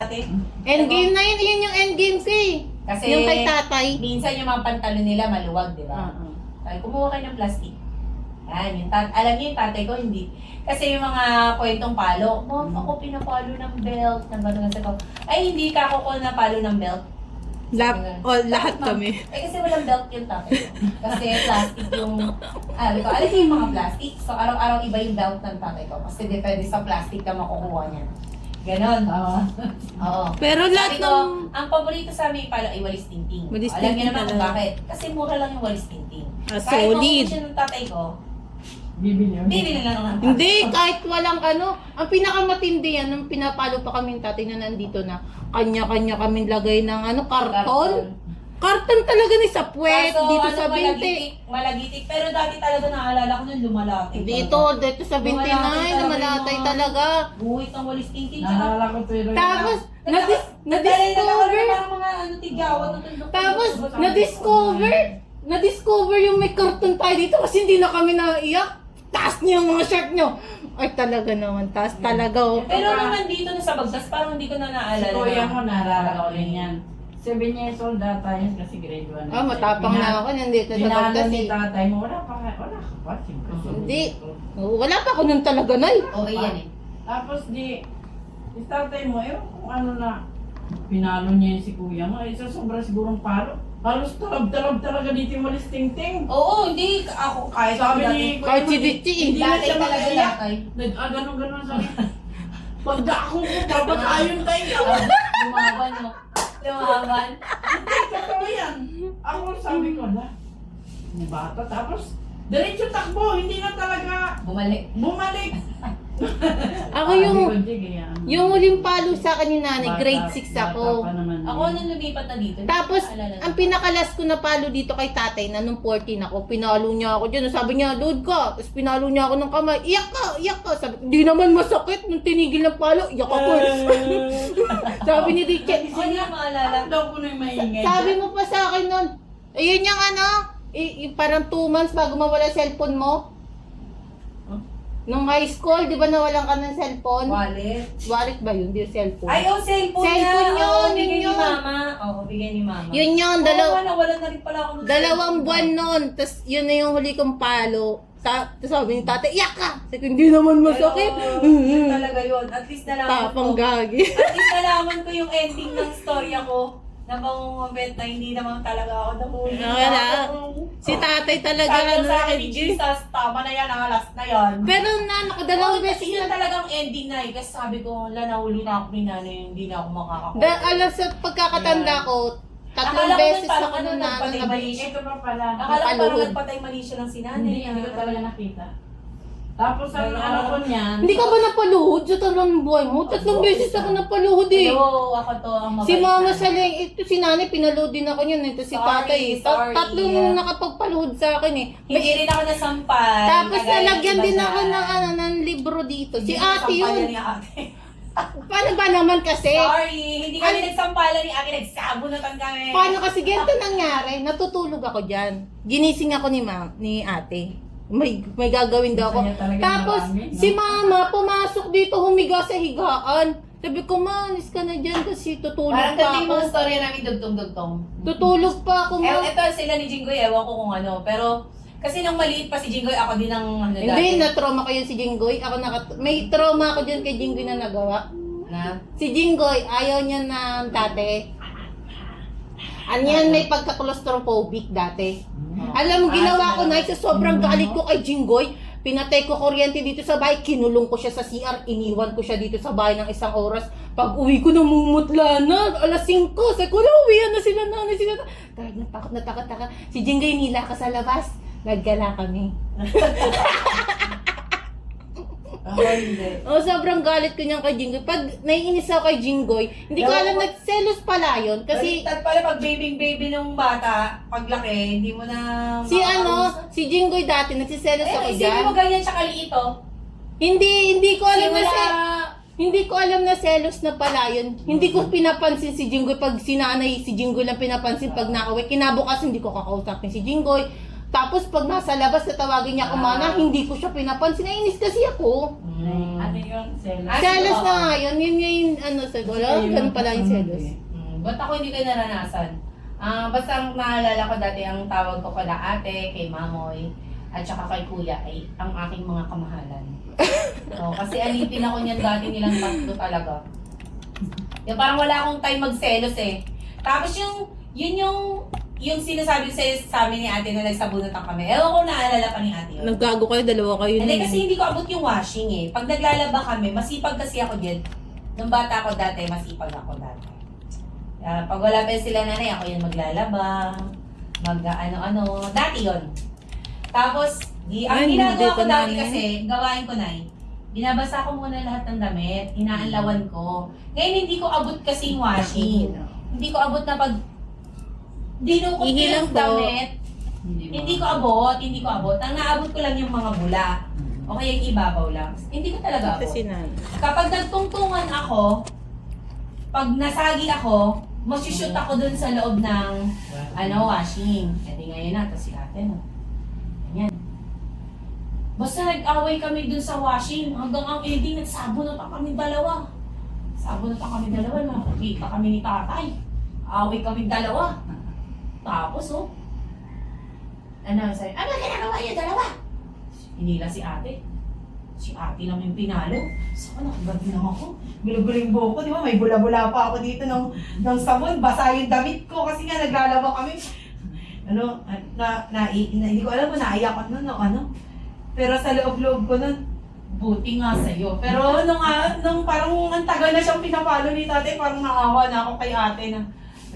dati. Endgame na yun. Yun yung endgame ko eh. Kasi Yung kay tatay. minsan yung mga pantalon nila maluwag, di ba? Sabi, kumuha kayo ng plastic. Yan, alam niyo yung tatay ko, hindi. Kasi yung mga kwentong palo, Mom, ako pinapalo ng belt, ng gano'n sa ko. Ay, hindi ka ako na palo ng belt. Lahat Ma'am, kami. Eh, kasi walang belt yung tatay ko. Kasi plastic yung, alam ko, alam niyo yung mga plastic. So, araw-araw iba yung belt ng tatay ko. Kasi depende sa plastic na makukuha niya. Ganon. Oo. Pero lahat Sabi ko, ng... ang paborito sa amin pala ay walis tingting. Walis Alam niyo tingting naman kung talaga. bakit. Kasi mura lang yung walis tingting. Ah, Kahit solid. maubos ng tatay ko, bibili lang ng tatay. Hindi, kahit walang ano. Ang pinakamatindi yan, nung pinapalo pa kami yung tatay na nandito na, kanya-kanya kami lagay ng ano, karton. Karton talaga ni sa puwet, Kaso, dito ano, sa 20. malagitik. Pero dati talaga naalala ko nun, lumalaki. Dito sa 29, Lumalaki lumalatay yung mga- talaga. Buhit ng walis tingting. Naalala ko pero Tapos, Nadiscover. na-discover, Parang mga ano, tigawat. tapos, na-discover yung may karton tayo dito kasi hindi na kami naiyak. Taas niyo yung mga shirt niyo. Ay, talaga naman, taas talaga. Oh. Pero nung nandito na sa Bagtas, parang hindi ko na si naalala. kuya mo, naalala ko rin yan. 7 years old data yan kasi grade 1. Ah, matapang na ako, nandito sa Dinalo Bagtas ni eh. tatay mo, wala pa siyempre. Hindi. Oh, wala pa ako nun talaga, Nay. Okay yan eh. Tapos si tatay mo, kung ano na, pinalo niya yun si kuya mo, isa sobra sigurong palo. Halos talab-talab talaga dito yung walis tingting. Oo, hindi ako kahit Sabi ako ni dati. kuya Kahit mo, si Ditchi, hindi na Dati siya talaga makaiyak. latay. Ganon-ganon sabi. Pagdako ko, babatayon tayo. Lumaban, no? Lumaban. Totoo yan. Ako sabi ko na, yung bata. Tapos, diretso takbo, hindi na talaga Bumalik. bumalik. Ako yung huling palo sa akin ni nanay, grade 6 ako. Ako nung lumipat na dito. Tapos, naalala ang ko. pinakalas ko na palo dito kay tatay na nung 14 ako, pinalo niya ako dyan. Sabi niya, load ka. Tapos pinalo niya ako ng kamay. Iyak ka. Sabi ko, di naman masakit. Nung tinigil ng palo, iyak ako. Sabi ni Ditche, Ako hindi ko maalala. Alam daw ko na yung maingay. sabi mo pa sa akin nun, ayun yung ano, parang 2 months bago mawala cellphone mo. Nung high school, di ba nawalan ka ng cellphone? Wallet. Wallet ba yun? Di cellphone. Ay, oh, cellphone Cellphone na. yun, Oo, yun bigay ni yun. mama. Oo, bigay ni mama. Yun yun, Wala na rin pala ako. ng dalawang cellphone. buwan nun. Tapos yun na yung huli kong palo. Tapos sabi ni tatay, iyak ka! Sabi ko, hindi naman masakit. Ay, oo, yun talaga yun. At least nalaman Tapang ko. gagi. At least nalaman ko yung ending ng storya ko. Na pang-moment na hindi naman talaga ako nahuli. Wala. Si tatay talaga, Sabi ano, ko sa akin ni ending. Jesus, tama na yan, ang last na yan. Pero nakadalawang beses yun na. talagang ending na eh. Kasi sabi ko, wala, nahuli na ako ni nanay, hindi na ako makakakuha. Alam sa pagkakatanda ko, tatlong Akala ko beses parang ako ano, na nagpatay mali siya. Ito pa pala. Akala ko parang Napaluhod. nagpatay mali siya lang si nanay. Hindi ko talaga nakita. Tapos ang Wala. ano ko niyan. Hindi ka ba napaluhod sa tatlong buhay mo? Tatlong beses ako napaluhod eh. Hello, ako to ang mabait Si mama na. sa ito si nanay, pinalood din ako yun. Ito si Sorry, tatay. sorry. Tatlong nakapagpaluhod sa akin eh. Hindi rin ako nasampal. Tapos Kagaya nalagyan ng din iba ako dyan. ng, ng libro dito. Si Hindi ate nasampalan yun. ni ate. Paano ba naman kasi? Sorry, hindi kami nagsampalan ni ate. Nagsabunutan kami. Paano kasi ganito nangyari? Natutulog ako dyan. Ginising ako ni ate. May gagawin daw ako. Gusto niya talaga Tapos marami, no? si mama pumasok dito humiga sa higaan. Sabi ko, manis ka na dyan kasi tutulog Parang pa kanting ako. mga storya namin dugtong-dugtong. Tutulog pa ako, ma. Ito sila ni Jinggoy, ewan ko kung ano. Pero, kasi nung maliit pa si Jinggoy, ako din ang ano dati. Hindi, na-trauma ko yun si Jinggoy. May trauma ako dyan kay Jinggoy na nagawa. Na? Si Jinggoy, ayaw niya na dati. Ano yan, may pagka-claustrophobic dati. Alam mo, ginawa ko na sa sobrang galit ko kay Jinggoy. Pinatay ko kuryente dito sa bahay, kinulong ko siya sa CR, iniwan ko siya dito sa bahay ng 1 oras. Pag uwi ko, namumutla na, alas 5. Sabi ko, uwihan na sila nanay, sila. Talagang natakot. Si Jinggoy nila ka sa labas. Naggala kami. Ako hindi. Oh, sobrang galit ko niyan kay Jinggoy. Pag naiinis ako kay Jinggoy, hindi ko alam, nagselos pala yun. Kasi Baliktad pala pag baby nung bata, paglaki, hindi mo na si Jinggoy dati, nagsiselos ako isipin dyan. mo ganyan siya kaliit oh. Hindi ko alam na Simula, hindi ko alam na selos na pala yun. Hindi ko pinapansin si Jinggoy pag sinanay, si Jinggoy lang pinapansin pag nakauwi. Kinabukas hindi ko kakausapin si Jinggoy. Tapos pag nasa labas, tatawagin niya ako, mana, hindi ko siya pinapansin. Nainis kasi ako. Ano yun? Selos. Selos na nga yun. Yun yung ano, siguro. Ganun pala yung selos. Ba't ako hindi ko naranasan? Basta ang naalala ko dati, ang tawag ko kala ate, kay mamoy, at saka kay kuya ay ang aking mga kamahalan. Kasi alipin ako niyan dati nilang tatlo talaga. Yung parang wala akong time magselos eh. Tapos yung sinasabi ko sa amin ni ate na nagsabunutan kami. Ewan ko naalala pa ni ate yun. Naggago kayo, dalawa kayo. Hindi kasi hindi ko abot yung washing eh. Pag naglalaba kami, masipag kasi ako dyan. Nung bata ako dati, masipag ako dati. Pag wala pa sila nanay, ako yung maglalaba. Ano-ano. Dati yun. Tapos, ang Ay, ginagawa hindi ko ko dati nanay. kasi, gawain ko na binabasa ko muna lahat ng damit, inaanlawan ko. Ngayon hindi ko abot kasi yung washing. Hindi ko abot na pag dinukot ko Ihilang yung po. damit. Hindi ko abot. Ang naabot ko lang yung mga bula. O kaya yung ibabaw lang. Hindi ko talaga abot. Kapag nagtungtungan ako, pag nasagi ako, masushoot ako dun sa loob ng washing. E di ngayon na, tapos si ate no. Ganyan. Basta nag-away kami dun sa washing, hanggang ang ending, nagsabunutan kami dalawa. Nakakita kami ni tatay. Away kami dalawa. Tapos sabi, ano ginagawa niyo dalawa? Hinila si ate. Si ate lang yung pinalo. So, nakagabi lang ako. Gulo-gulo yung buhok ko, di ba? May bula-bula pa ako dito ng sabon. Basa yung damit ko kasi nga naglalaba kami. Hindi ko alam kung naiyak ako nun. Pero sa loob-loob ko nun, buti nga sa'yo. Pero nung parang ang tagal na siyang pinapalo ni tatay, parang naawa na ako kay ate na,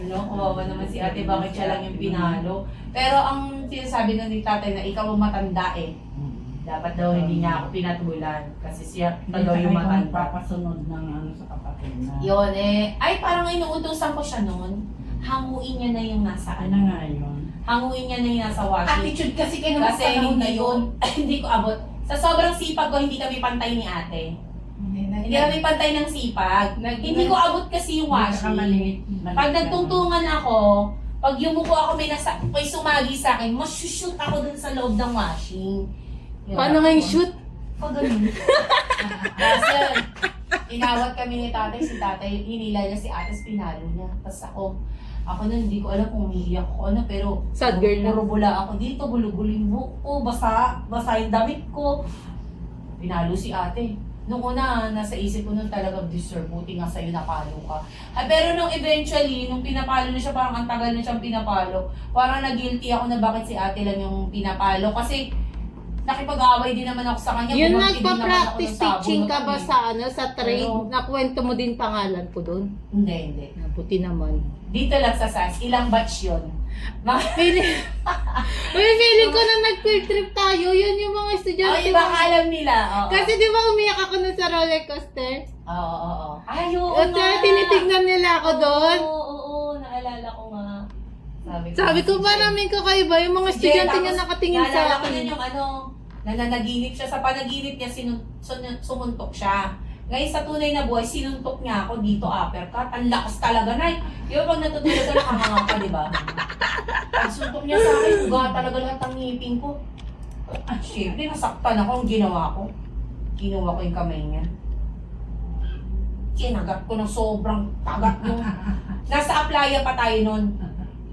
kawawa naman si ate, bakit siya lang yung pinalo. Pero ang sinasabi na ni tatay na ikaw ang matanda eh. Dapat daw hindi niya ako pinatulan kasi siya daw yung matanda. Papasunod ng sa kapatid na. Yun ay parang inuutosan ko siya noon. Hanguin niya na yung nasa Ano nga yun? Hanguin niya na yung nasa washing. Attitude kasi kayo naman Kasi hindi ko abot. Sa sobrang sipag ko, hindi kami pantay ni ate. Hindi kami pantay ng sipag. Hindi ko abot kasi yung washing. Pag nagtungtungan ako, pag yumuko ako may sumagi sa akin, masushoot ako dun sa loob ng washing. Yun. Paano nga yung shoot? Pag ganun. Kasi inawat kami ni tatay, si tatay, hinila niya si ate, pinalo niya. Tapos ako nun, hindi ko alam kung umiiyak ko pero Sad girl na. puro bula ako dito, gulo-gulo yung buhok ko, basa yung damit ko. Pinalo si ate. Nung una, nasa isip ko nun talaga deserve, buti nga sa'yo napalo ka. Pero nung eventually, nung pinapalo na siya, parang ang tagal na siyang pinapalo, parang nag-guilty ako na bakit si ate lang yung pinapalo. Kasi nakipag-away din naman ako sa kanya. Yun, Bumangki din naman ako nagpa-practice ng teaching ka sabon ba ako sa trade? Pero- Nakwento mo din pangalan ko doon. Hindi. Buti naman. Dito lang sa SAS, ilang batch yun? Feeling ko na nag-field trip tayo, yun yung mga estudyante. Baka alam nila. Oo. Kasi di ba umiyak ako nun sa roller coaster? Oo. Ay, oo At tinitignan nila ako doon. Oo, naalala ko nga. Sabi ko ba namin kakaiba, yung mga estudyante niya nakatingin sa Naalala ko akin. nun yung nananaginip siya. Sa panaginip niya, sumuntok siya. Ngayon sa tunay na buhay, sinuntok niya ako dito, uppercut. Ang lakas talaga, Nay. Di ba pag natutulog ka, nakahanga ka, di ba? Suntok niya sa akin, uga talaga lahat ng ngipin ko. Siyempre, nasaktan ako. Ang ginawa ko, kinuha ko yung kamay niya. Kinagat ko ng sobrang kagat yung... Nasa aplaya pa tayo nun.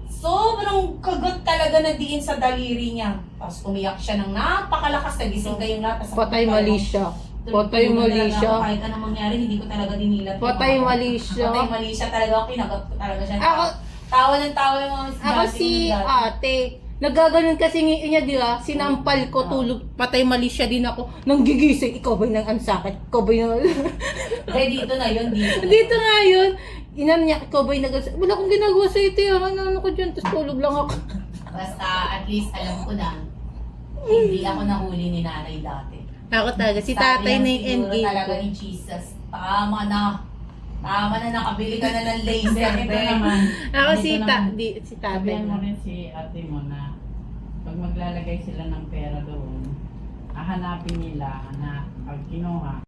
Sobrang kagat talaga na diin sa daliri niya. Tapos umiyak siya ng napakalakas na gising kayong lahat. Tapos Patay mali siya. Patay mali siya. Kahit anong mangyari, hindi ko talaga dinilat. Patay mali siya. Patay mali siya talaga. Kinagat ko talaga siya. Ako- Tawa ng tawa yung mga Ako estudyante si nung dati. ate, nagaganon kasi niya, di ba? Sinampal ko, tulog, patay mali siya din ako. Nang gigising, ikaw ba'y nang ansakit? Ikaw ba'y nang... Hindi, dito na yun, dito. Dito nga yun. Inan niya, ikaw ba'y nag... Wala akong ginagawa sa ito. Ano ko dyan, tapos tulog lang ako. Basta at least alam ko na, hindi ako nahuli ni nanay dati. Ako talaga, si tatay na yung Siguro endgame talaga ko. ni Jesus. Tama na, nakabili ka na ng laser. Ito be. naman. Ako dito naman. si tatay Sabihan mo na. rin si ate mo na pag maglalagay sila ng pera doon, hahanapin nila na pag kinuha,